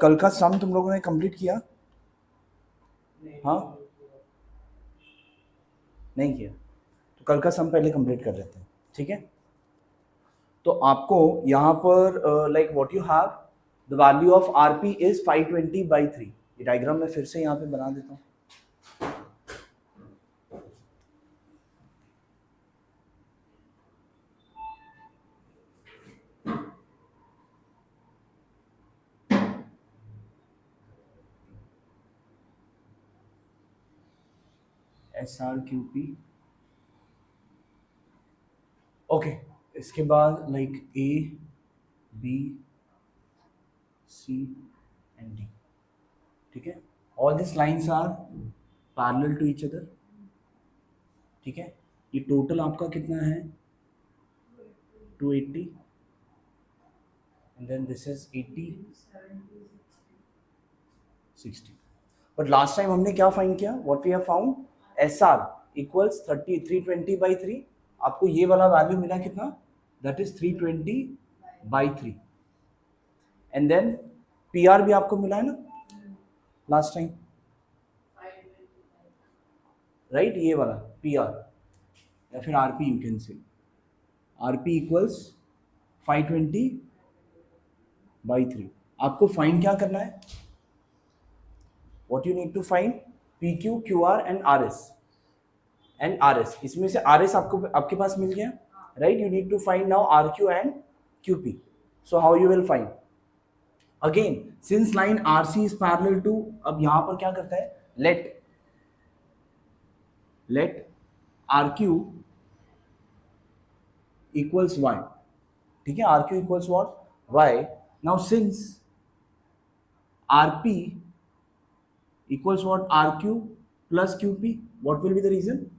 कल का सम तुम लोगों ने कंप्लीट किया? हाँ, नहीं किया तो कल का सम पहले कंप्लीट कर लेते हैं, ठीक है? तो आपको यहाँ पर like what you have, the value of RP is 520/3। ये डायग्राम मैं फिर से यहाँ पे बना देता हूँ। SRQP, okay. इसके बाद like A, B, C and D, ठीक है? All this lines are parallel to each other, ठीक है? ये टोटल आपका कितना है? 280, and then this is 80, 60. But last time हमने क्या फाइंड किया? What we have found, SR equals 320/3। आपको ये वाला वैल्यू मिला कितना? That is 320/3। And then PR भी आपको मिला है ना लास्ट टाइम, राइट? ये वाला PR या फिर RP, you can say RP equals 520/3। आपको फाइंड क्या करना है? What you need to find PQ, QR and RS and RS। इसमें से RS आपके पास मिल गया, right? You need to find now RQ and QP. So how you will find? Again, since line RC is parallel to, अब यहाँ पर क्या करता है? Let RQ equals Y, ठीक है? RQ equals what? Y. Now since RP equals what? RQ plus QP, what will be the reason?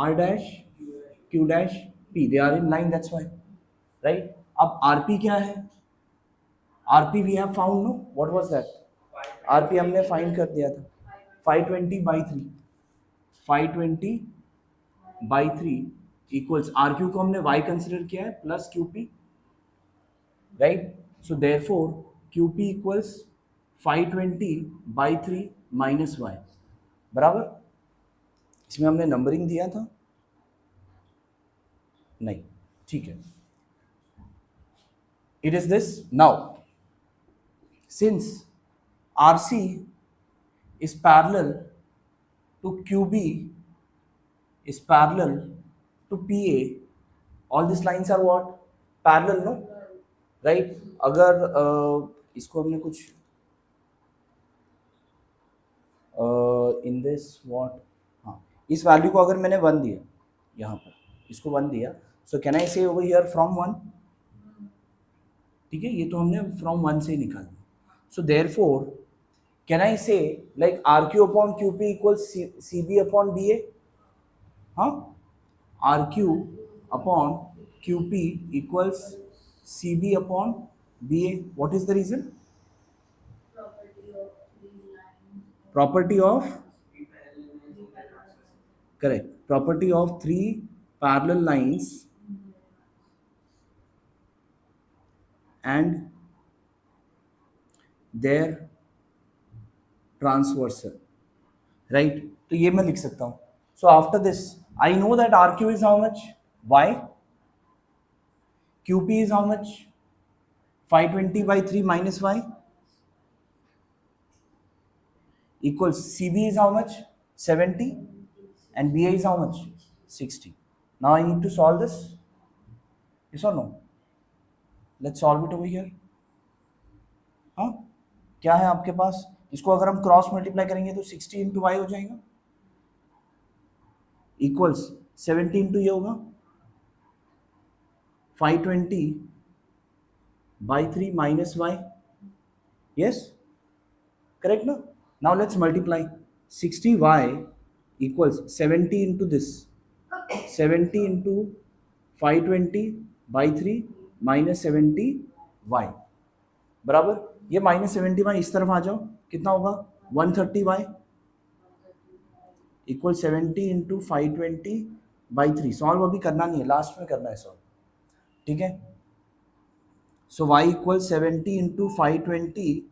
R dash Q dash P, they are in line, that's why, right? अब RP क्या है? RP we have found, no? What was that? RP हमने find कर दिया था, 520/3। 520/3 equals RQ को हमने Y consider किया है plus QP, right? So therefore QP equals 520/3 minus Y, बराबर? इसमें हमने नंबरिंग दिया था नहीं, ठीक है? It is this. Now since RC is parallel to QB is parallel to PA, all these lines are what? Parallel, no? Right? अगर इसको हमने कुछ in this what, हाँ, इस वैल्यू को अगर मैंने 1 दिया, यहाँ पर इसको 1 दिया, so can I say over here from 1? ठीक है? ये तो हमने from 1 से ही निकाल दिया। So therefore can I say like RQ upon QP equals CB upon BA? हाँ, RQ upon QP equals CB upon BA. What is the reason? Property of, correct, property of 3 parallel lines and their transversal, right? तो ये मैं लिख सकता हूँ. So after this I know that RQ is how much? Y. QP is how much? 520/3 minus Y equals CB is how much? 70 and BA is how much? 60. Now I need to solve this, yes or no? Let's solve it over here. हाँ, क्या है आपके पास? इसको अगर हम cross multiply करेंगे तो 60 into Y हो जाएगा इक्वल्स 70 इंटू ये होगा 520/3 माइनस वाई, यस, करेक्ट ना? Now let's multiply 60y equals 70 into this, 70 into 520/3 minus 70y, बराबर? ये -70y इस तरफ आ जाओ, कितना होगा? 130y equal 70 into 520/3। सॉल्व अभी करना नहीं है, लास्ट में करना है सॉल्व, ठीक है? So y equals 70 into 520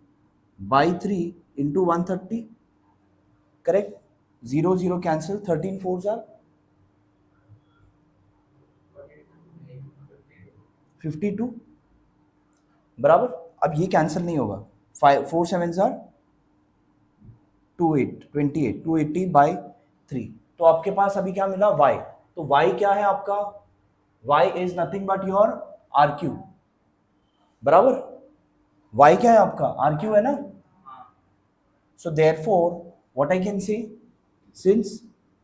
by 3 into 130. Correct? 0 0 cancel. 13 fours are 52. बराबर. अब ये कैंसिल नहीं होगा. 5 4 7s are 28 28 280 बाई 3. तो आपके पास अभी क्या मिला? y. तो y क्या है आपका? y is nothing but your R Q. बराबर. y क्या है आपका? आर क्यू है ना. So therefore, what I can say, since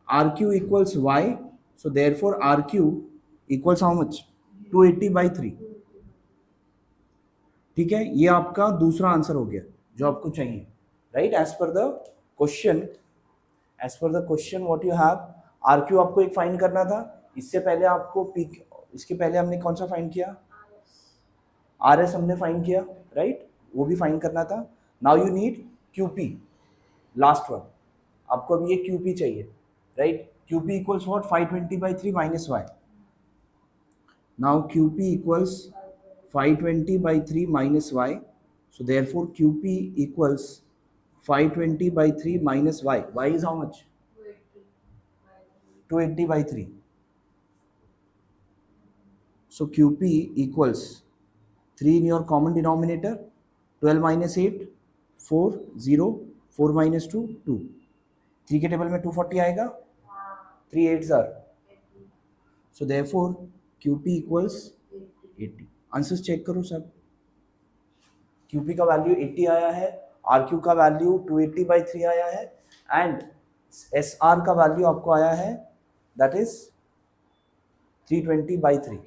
RQ equals Y, so therefore RQ equals how much? 280 by 3. ठीक है, ये आपका दूसरा आंसर हो गया जो आपको चाहिए. Right, as per the question, as per the question what you have, RQ आपको एक फाइंड करना था. इससे पहले आपको इसके पहले हमने कौन सा फाइंड किया? RS हमने फाइंड किया. राइट, वो भी फाइंड करना था. Now you need QP, last one. आपको अभी ये QP चाहिए. Right, QP equals what? 520 by 3 minus y. Now QP equals 520 by 3 minus y. So therefore QP equals 520 by 3 minus y. Y is how much? 280 by 3. So QP equals 3 in your common denominator. 12 minus 8 4 0 4 minus 2 2. 3 के table में 240 आएगा. 3 8s are. So therefore QP equals 80. Answers check करो सब. QP का value 80 आया है, RQ का value 280 by 3 आया है, एंड SR का वैल्यू आपको आया है दैट इज 320 by 3.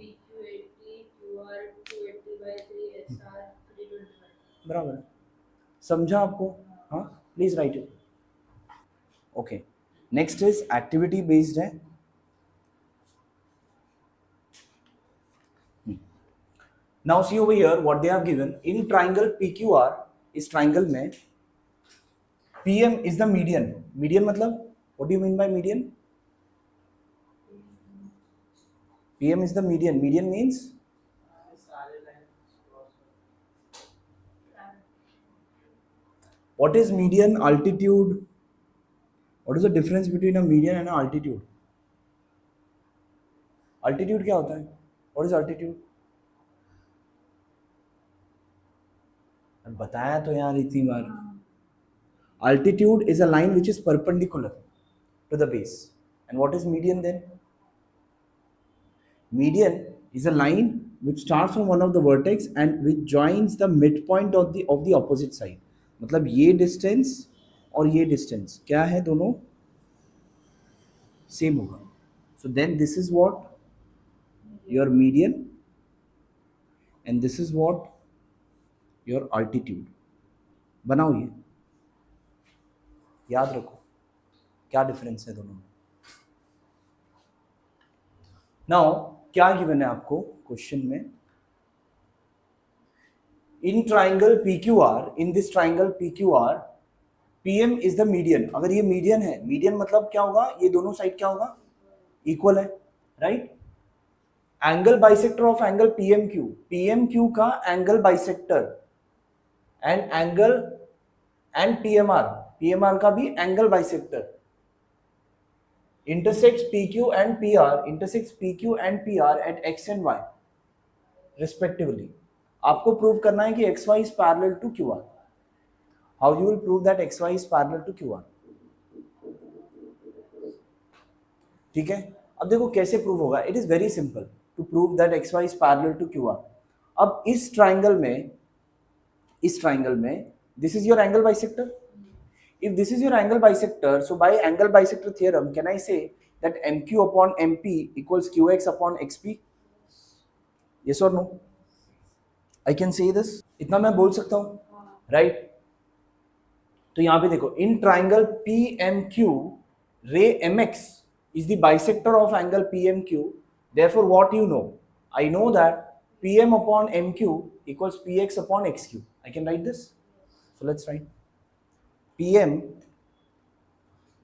बराबर. समझा आपको? हाँ, please right it. Okay, next is activity based है. Now see over here what they have given in triangle PQR. इस triangle में PM is the median. Median मतलब what do you mean by median? PM is the median. Median means what is median? Altitude. What is the difference between a median and an altitude? Altitude क्या होता है? What is altitude? बताया तो यार इतनी बार. Altitude is a line which is perpendicular to the base. And what is median then? Median is a line which starts from one of the vertex and which joins the midpoint of the opposite side. मतलब ये distance और ये distance क्या है? दोनों same होगा. So then this is what your median and this is what your altitude. बनाओ ये, याद रखो क्या डिफरेंस है दोनों में. नाउ क्या गिवन है आपको क्वेश्चन में? In triangle PQR, in this triangle PQR, PM is the median. अगर ये मीडियन है, मीडियन मतलब क्या होगा? ये दोनों साइड क्या होगा? इक्वल है. Right, angle bisector of angle PMQ, PMQ का angle bisector and angle and PMR का भी angle bisector intersects PQ and PR at X and Y respectively. आपको प्रूव करना है कि XY is parallel to QR. How you will prove that XY is parallel to QR? ठीक है, अब देखो कैसे प्रूव होगा. It is very simple to prove that XY is parallel to QR. अब इस ट्राइंगल में this is your angle bisector. If this is your angle bisector, so by angle bisector theorem, can I say that MQ upon MP equals QX upon XP? Yes or no? I can say this. इतना मैं बोल सकता हूँ, right? तो यहाँ पे देखो, in triangle PMQ, ray MX is the bisector of angle PMQ. Therefore, what you know? I know that PM upon MQ equals PX upon XQ. I can write this. So let's write. PM,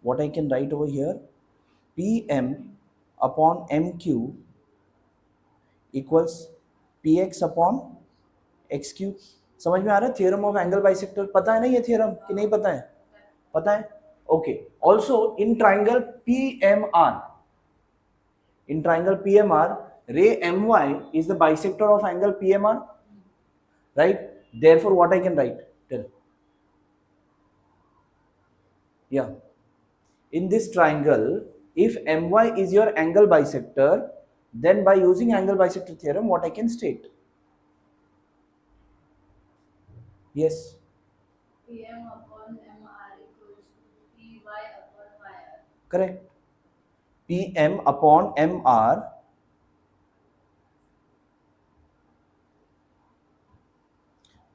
what I can write over here, PM upon MQ equals PX upon x cube. समझ में आ रहा है? Theorem of angle bisector पता है ना ये theorem कि नहीं पता है? पता है, okay. Also in triangle PMR, in triangle PMR, ray MY is the bisector of angle PMR, right? Therefore, what I can write? Tell. Yeah. In this triangle, if MY is your angle bisector, then by using angle bisector theorem, what I can state? Yes. PM upon MR equals PY upon YR. Correct. PM upon MR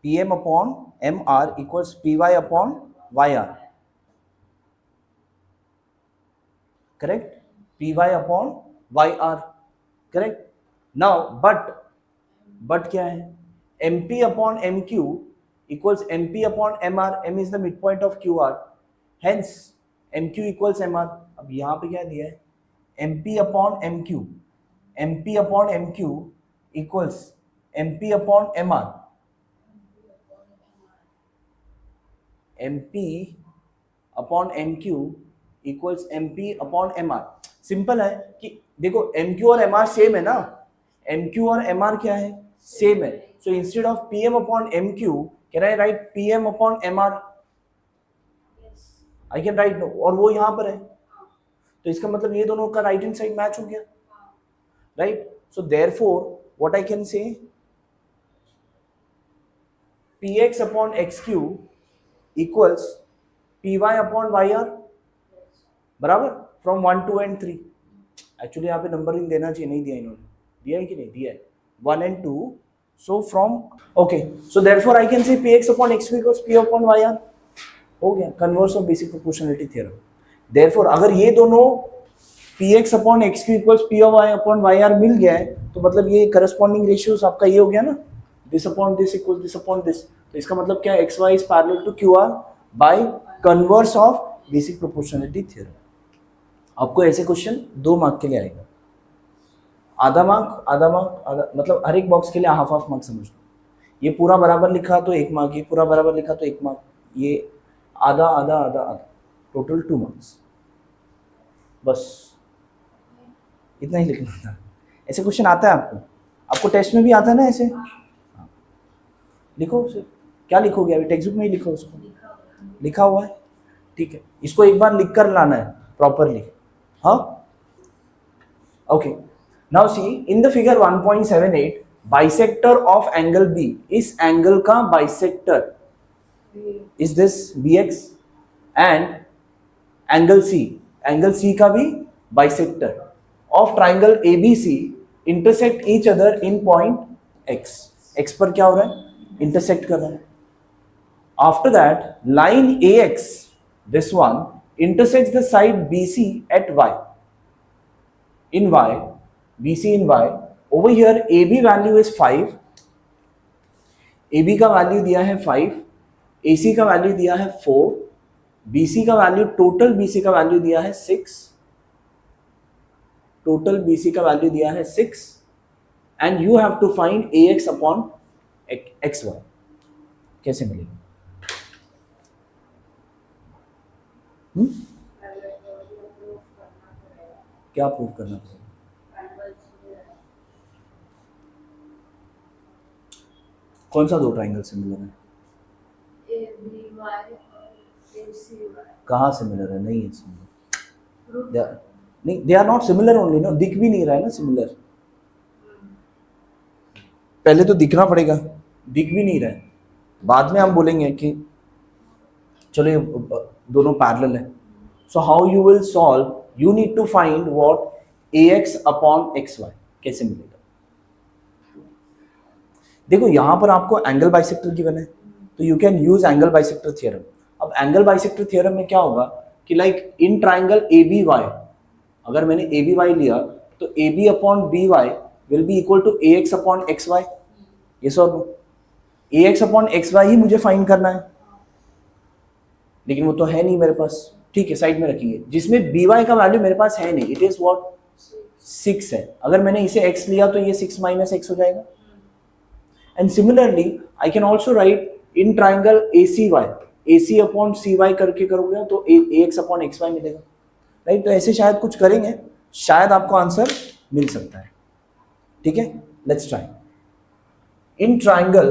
PM upon MR equals PY upon YR. Correct? PY upon YR. Correct? Now, but क्या है? MP upon MQ equals MP upon MR. M is the midpoint of QR. Hence, MQ equals MR. अब यहाँ पे क्या दिया है? MP upon MQ. MP upon MQ equals MP upon MR. MP upon MQ equals MP upon MR. Simple है कि देखो MQ और MR सेम है ना, MQ और MR क्या है? सेम है. So instead of PM upon MQ can I write PM upon MR? I can write no, और वो यहाँ पर है, तो इसका मतलब ये दोनों का राइट हैंड साइड मैच हो गया, right? So therefore what I can say, PX upon XQ equals PY upon YR, बराबर, फ्रॉम 1 2 and 3. एक्चुअली यहाँ पे नंबरिंग देना चाहिए, नहीं दिया इन्होंने, दिया है कि नहीं दिया है? 1 and 2. So from, okay, so therefore I can say PX upon XQ equals P upon YR. हो गया, converse of basic proportionality theorem. Therefore अगर ये दोनों PX upon XQ equals P upon YR मिल गया है, तो मतलब ये करस्पॉन्डिंग रेशियोज आपका ये हो गया ना, this upon this equals this upon this. तो इसका मतलब क्या है? XY is parallel to QR by converse of basic proportionality theorem. आपको ऐसे क्वेश्चन 2 मार्क के लिए आएगा. आधा मार्क, आधा मार्क, आधा, मतलब हर एक बॉक्स के लिए हाफ हाफ मार्क समझ लो. ये पूरा बराबर लिखा तो 1 मार्क, ये पूरा बराबर लिखा तो 1 मार्क, ये आधा आधा आधा आधा, टोटल 2 मार्क्स. बस इतना ही लिखना था. ऐसे क्वेश्चन आता है आपको, आपको टेस्ट में भी आता है ना ऐसे. लिखो उसे, क्या लिखोगे अभी? टेक्स्ट बुक में ही लिखो उसको, लिखा हुआ है, ठीक है. इसको एक बार लिख कर लाना है प्रॉपरली. हाँ, okay. Now see in the figure 1.78, bisector of angle B, इस एंगल का bisector is this BX, and angle C का भी bisector of triangle ABC intersect each other in point X पर क्या हो रहा है? इंटरसेक्ट कर रहा है. After that line AX, this one, intersects the side BC at Y. In Y, BC in Y. Over here AB value is 5. AB का value दिया है 5, AC का वैल्यू दिया है 4, BC का वैल्यू, टोटल BC का वैल्यू दिया है 6, टोटल BC का वैल्यू दिया है 6, and you have to find AX upon XY. कैसे मिलेगा? क्या प्रूव करना पड़ेगा? कौन सा 2 ट्राइंगल सिमिलर है? कहाँ सिमिलर है? नहीं है सिमिलर, नहीं, they are not similar only. No, दिख भी नहीं रहा है ना सिमिलर. पहले तो दिखना पड़ेगा, दिख भी नहीं रहा है. बाद में हम बोलेंगे कि चलो ये दोनों पैरेलल है. So how you will solve? You need to find what AX upon XY. कैसे मिलेगा? देखो यहाँ पर आपको एंगल बाइसेक्टर गिवन है, तो you can use angle bisector theorem. अब एंगल बाइसेक्टर थ्योरम में क्या होगा कि लाइक इन ट्राइंगल ABY, अगर मैंने ABY लिया तो AB upon BY will be equal to AX upon XY. Yes और नो? AX अपॉन XY ही मुझे फाइंड करना है, लेकिन वो तो है नहीं मेरे पास. ठीक है, साइड में रखेंगे. जिसमें BY का वैल्यू मेरे पास है नहीं, इट इज व्हाट? 6 है. अगर मैंने इसे x लिया तो ये 6 - x हो जाएगा. And similarly I can also right in triangle AC upon CY करके करोगे तो AX अपॉन XY मिलेगा, राइट? तो ऐसे शायद कुछ करेंगे, शायद आपको आंसर मिल सकता है, ठीक है? Let's try. In triangle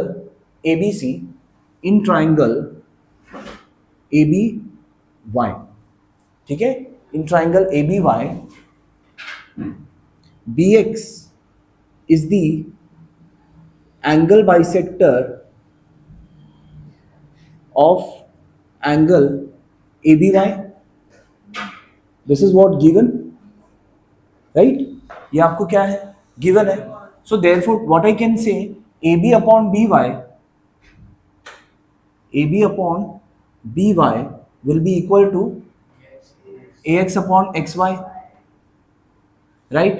ABC, in triangle ABY, ठीक है? In triangle ABY, BX is the angle bisector of angle ABY. This is what given, right? ये आपको क्या है? Given है. So therefore, what I can say, AB upon BY will be equal to AX upon XY, right?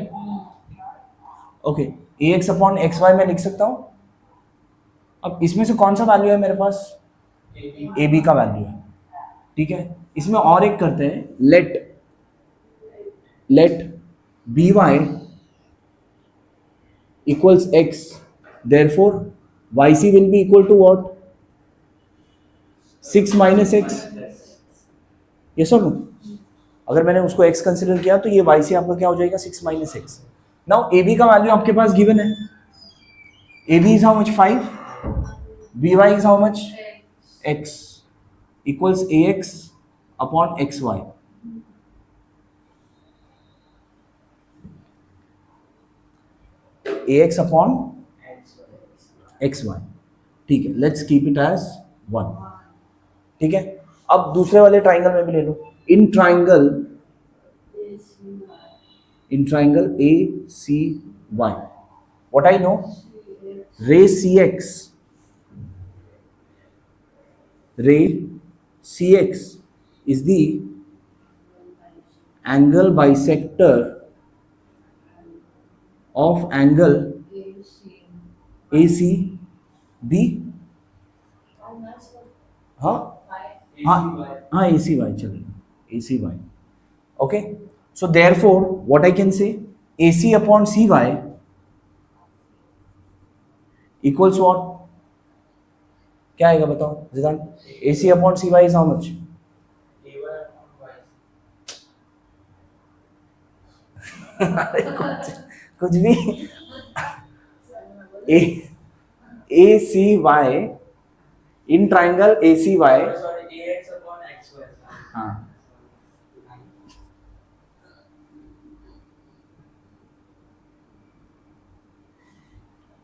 Okay, AX upon XY मैं लिख सकता हूँ। अब इसमें से कौन सा वैल्यू है मेरे पास? AB का वैल्यू है, ठीक है? इसमें और एक करते हैं, let BY equals X, therefore YC will be equal to what? 6 minus X, yes or no? अगर मैंने उसको x कंसिडर किया तो ये YC आपका क्या हो जाएगा? 6 minus X. Now AB का वैल्यू आपके पास गिवन है, AB is how much? 5, BY is how much? X equals AX upon XY. AX upon XY, ठीक है? लेट्स कीप इट एज 1, ठीक है? अब दूसरे वाले ट्राइंगल में भी ले लो, in triangle ACY, what I know, ray CX is the angle bisector of angle ACB. हाँ हाँ हाँ, ACY चलेगा, ACY. Okay, so therefore what I can say, AC upon CY equals what? क्या आएगा बताओ जिदान? AC upon CY is how much? कुछ भी ACY इन triangle ACY, हाँ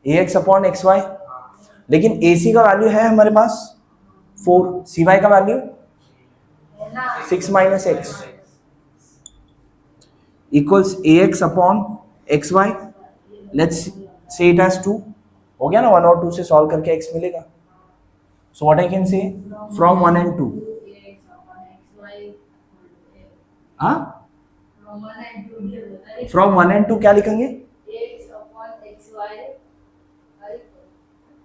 AX अपॉन XY, लेकिन AC का वैल्यू है हमारे पास 4, CY का value 6 minus X equals AX upon XY. Let's say it as 2. हो गया ना? 1 और 2 से सॉल्व करके X मिलेगा. So what I can say from 1 and 2, हाँ from 1 and 2 क्या लिखेंगे?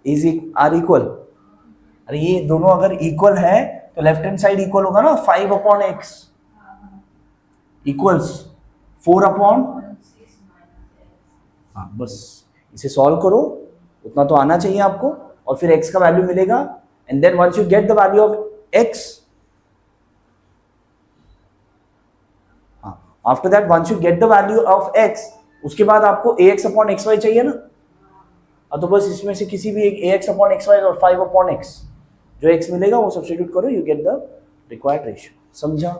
are equal. अरे ये दोनों अगर इक्वल है तो लेफ्ट हैंड साइड इक्वल होगा ना, 5 अपॉन X इक्वल्स 4 अपॉन, हाँ बस इसे सॉल्व करो, उतना तो आना चाहिए आपको, और फिर X का वैल्यू मिलेगा, and then once you get the value of X, हाँ after that once you get the value of X, उसके बाद आपको AX अपॉन XY चाहिए ना, तो बस इसमें से किसी भी एक AX अपॉन XY और 5 अपॉन X, जो X मिलेगा वो सब्स्टिट्यूट करो, you get the required ratio. समझा?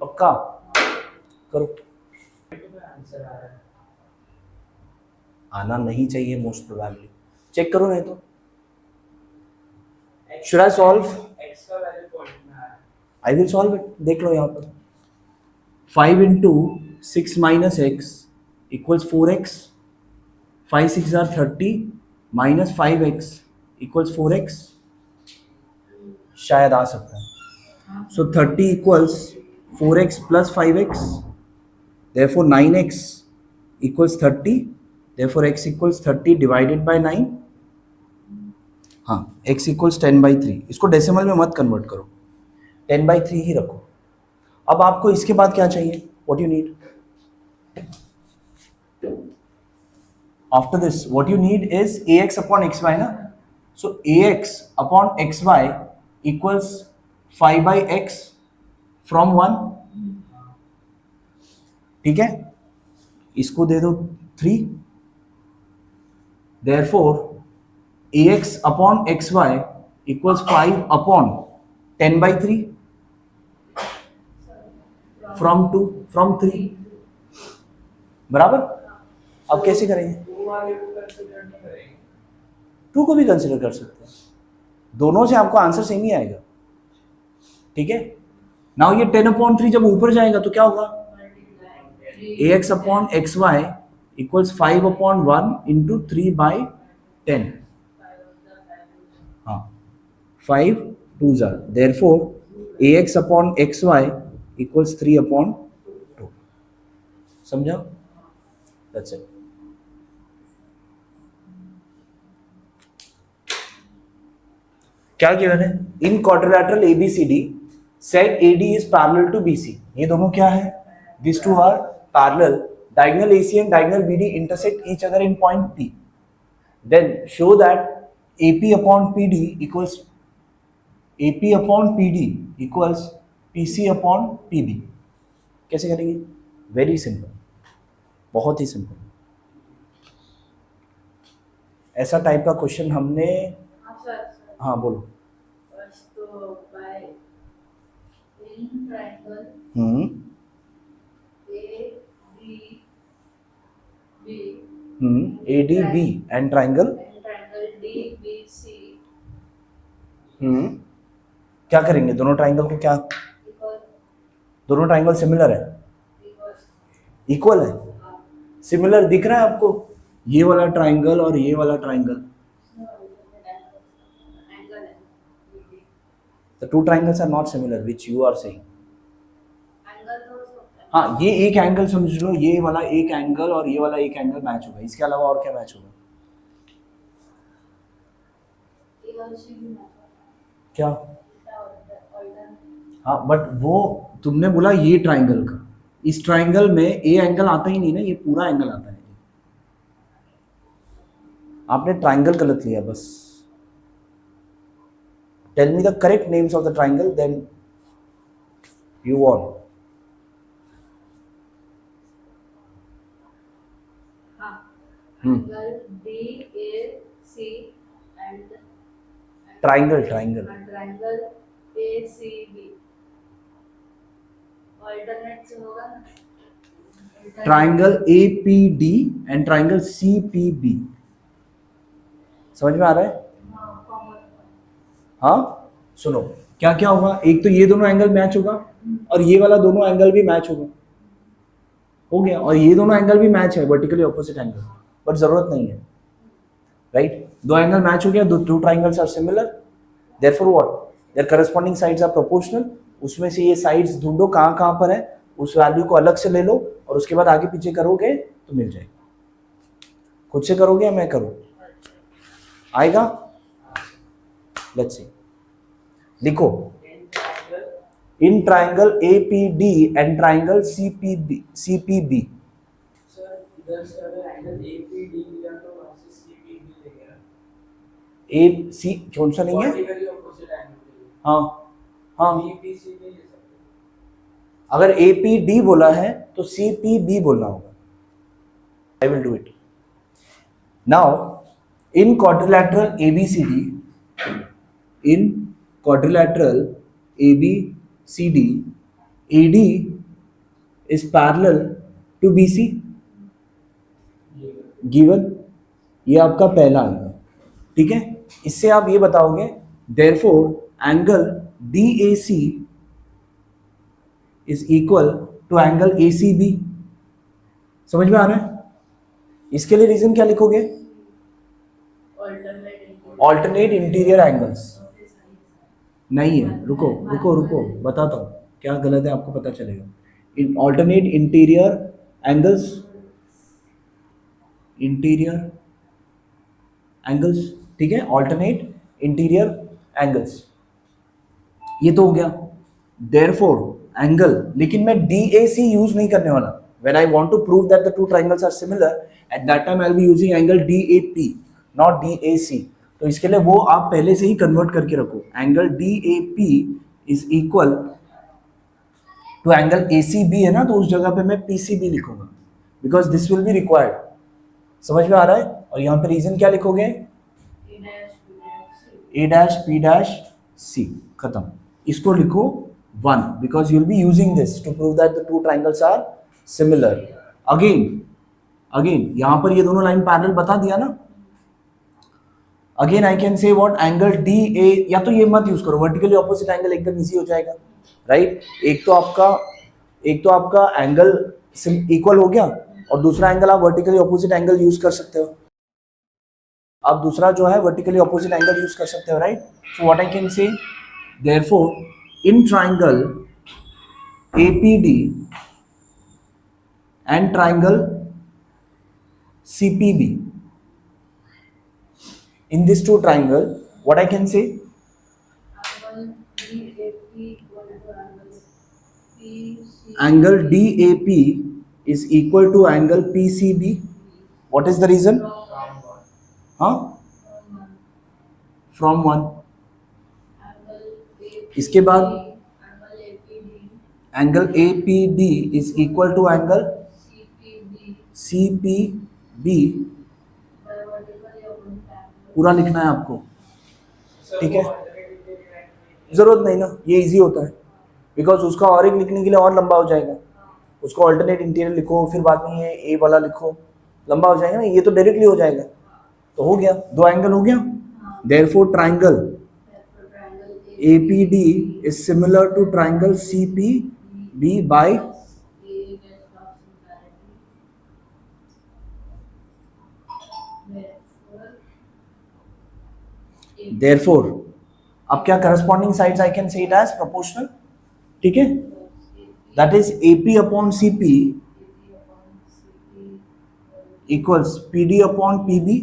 पक्का करो. आना नहीं चाहिए मोस्ट प्रोबेबली, चेक करो नहीं तो. Should I solve? I will solve it, देख लो यहाँ पर. 5 into 6 minus X equals 4X, 5 6 are 30 minus 5X equals 4X, शायद आ सकता है. So 30 equals 4X plus 5X, therefore 9X equals 30, therefore X equals 30 divided by 9, हाँ X equals 10/3. इसको decimal में मत कन्वर्ट करो, 10/3 ही रखो. अब आपको इसके बाद क्या चाहिए? What you need? After this, what you need is ax upon xy ना. So ax upon xy equals 5 by x from 1. ठीक है, इसको दे दो 3. Therefore ax upon xy equals 5 upon 10 by 3 from 2 from 3. बराबर. अब कैसे करेंगे? 2 को भी कंसिडर कर सकते हैं. दोनों से आपको आंसर सेम ही आएगा. ठीक है. नाउ ये 10 अपॉन 3 जब ऊपर जाएगा तो क्या होगा? ax upon xy equals 5 upon 1 into 3 by 10. हाँ, 5 2 जार. Therefore ax upon xy equals 3 upon 2. समझा? That's it. क्या गिवन है? In quadrilateral ABCD set AD is parallel to BC. ये दोनों क्या है? This two are parallel. Diagonal AC and diagonal BD intersect each other in point P. Then show that AP upon PD equals PC upon PB. कैसे करेंगे? Very simple, बहुत ही simple. ऐसा type का question हमने. हाँ बोलो. तो by in triangle ADB and triangle DBC क्या करेंगे? दोनों ट्राइंगल को क्या? दोनों ट्राइंगल सिमिलर है, इक्वल है. सिमिलर दिख रहा है आपको? ये वाला ट्राइंगल और ये वाला triangle. The two triangles are not similar, which you are saying. हाँ, ये एक एंगल समझ लो, ये वाला एक एंगल और ये वाला एक एंगल मैच होगा. इसके अलावा और क्या मैच होगा? क्या? हाँ, बट वो तुमने बोला ये ट्राइंगल का. इस ट्राइंगल में ए एंगल आता ही नहीं ना, ये पूरा एंगल आता है. आपने ट्राइंगल गलत लिया बस. Tell me the correct names of the triangle, then you won. Angle DAC and Triangle. triangle ACB. Alternate से होगा ना? Triangle APD and triangle CPB. समझ में आ रहा है? हाँ, सुनो, क्या क्या होगा? एक तो ये दोनों एंगल मैच होगा और ये वाला दोनों एंगल भी मैच होगा. हो गया. और ये दोनों एंगल भी मैच है, वर्टिकली ऑपोजिट एंगल, बट जरूरत नहीं है. राइट? दो एंगल मैच हो गया. Two triangles are similar. Therefore what? Their corresponding sides are proportional. उसमें से ये साइड्स ढूंढो कहाँ कहाँ पर है, उस वैल्यू को अलग से ले लो और उसके बाद आगे पीछे करोगे तो मिल जाएगा. खुद से करोगे या मैं करूँ? आएगा? Let's see. लिखो. In triangle APD and triangle CPB. AC कौन सा नहीं है? हाँ हाँ. अगर APD बोला है तो CPB बोलना होगा. I will do it. Now in quadrilateral ABCD, AD is parallel to BC. Given. ये आपका पहला आएगा. ठीक है. इससे आप ये बताओगे therefore angle DAC is equal to angle ACB. समझ में आ रहा है? इसके लिए रीजन क्या लिखोगे? Alternate interior angles. नहीं है, रुको बताता हूँ क्या गलत है, आपको पता चलेगा. इन ऑल्टरनेट इंटीरियर एंगल्स. ठीक है, ऑल्टरनेट इंटीरियर एंगल्स. ये तो हो गया. देयरफॉर एंगल, लेकिन मैं DAC यूज नहीं करने वाला, when I want to prove that the two triangles are similar, at that time I'll be using angle DAP, not DAC. तो इसके लिए वो आप पहले से ही कन्वर्ट करके रखो. Angle DAP is equal to angle ACB है ना, तो उस जगह पे मैं PCB लिखूंगा, because this will be required. समझ में आ रहा है? और यहाँ पे रीजन क्या लिखोगे? A dash P dash C, खत्म. इसको लिखो 1, because you'll be using this to prove that the two triangles are similar. Again यहाँ पर ये दोनों लाइन पैरेलल बता दिया ना. Again I can say what, angle DA, या तो ये मत यूज करो, वर्टिकली ऑपोजिट एंगल एकदम इजी हो जाएगा, राइट? एक तो आपका एंगल इक्वल हो गया, और दूसरा एंगल आप वर्टिकली ऑपोजिट एंगल यूज कर सकते हो. आप दूसरा जो है वर्टिकली ऑपोजिट एंगल यूज कर सकते हो, right? So what I can say, therefore in triangle APD and triangle CPB, in these two triangle, what I can say, angle DAP is equal to angle PCB. What is the reason? From 1. इसके बाद angle APD is equal to angle CPB. पूरा लिखना है आपको, ठीक है? जरूरत नहीं ना, ये इजी होता है, बिकॉज उसका और एक लिखने के लिए और लंबा हो जाएगा. उसको अल्टरनेट इंटीरियर लिखो, फिर बाद में ये A वाला लिखो, लंबा हो जाएगा ना. ये तो डायरेक्टली हो जाएगा. तो हो गया, 2 एंगल हो गया. Therefore triangle APD is similar to triangle CPB by therefore अब क्या, corresponding sides I can say it as proportional, ठीक है? That is AP upon CP equals PD upon PB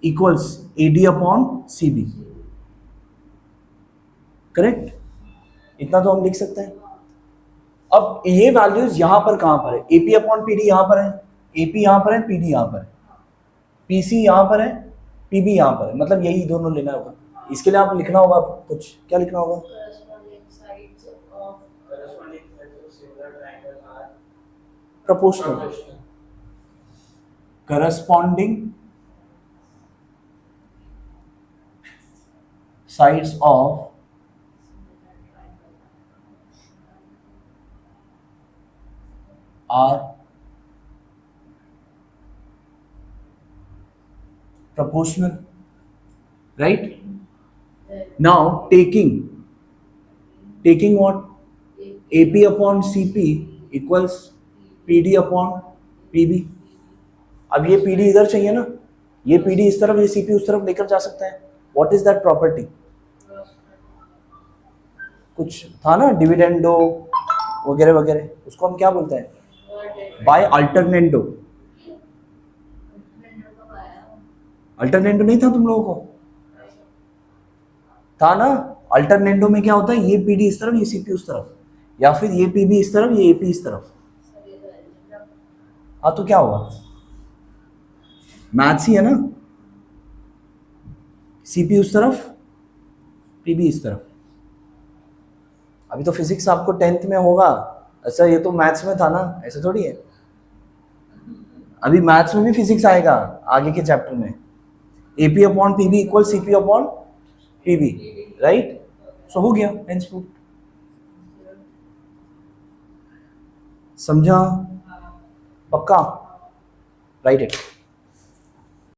equals AD upon CB. Correct? इतना तो हम लिख सकते हैं. अब ये वैल्यूज यहां पर कहां पर है? AP अपॉन PD यहां पर है, AP यहां पर है, PD यहां पर है, PC यहां पर है, PB यहां पर है. मतलब यही दोनों लेना होगा. इसके लिए आप लिखना होगा कुछ, क्या लिखना होगा? proportional. Corresponding sides of are proportional, right? Now taking what? AP upon CP equals PD upon PB. अब ये PD इधर चाहिए ना, ये PD इस तरफ, ये CP उस तरफ लेकर जा सकते हैं. What is that property? कुछ था ना, डिविडेंडो वगैरह वगैरह, उसको हम क्या बोलते हैं? Bye alternendo. अल्टरनेंडो नहीं था तुम लोगों को? था ना. अल्टरनेंडो में क्या होता है? ये PD इस तरफ, ये CP उस तरफ, या फिर ये PB इस तरफ, ये AP इस तरफ. हाँ, तो क्या होगा? मैथ्स ही है ना. CP उस तरफ, PB इस तरफ. अभी तो फिजिक्स आपको 10th में होगा. अच्छा, ये तो मैथ्स में था ना, ऐसे थोड़ी है. अभी मैथ्स में भी फिजिक्स आएगा आगे के चैप्टर में. AP upon PB equal CP upon PB, right? So हो गया, हेंस प्रूफ. समझा? पक्का? Write it.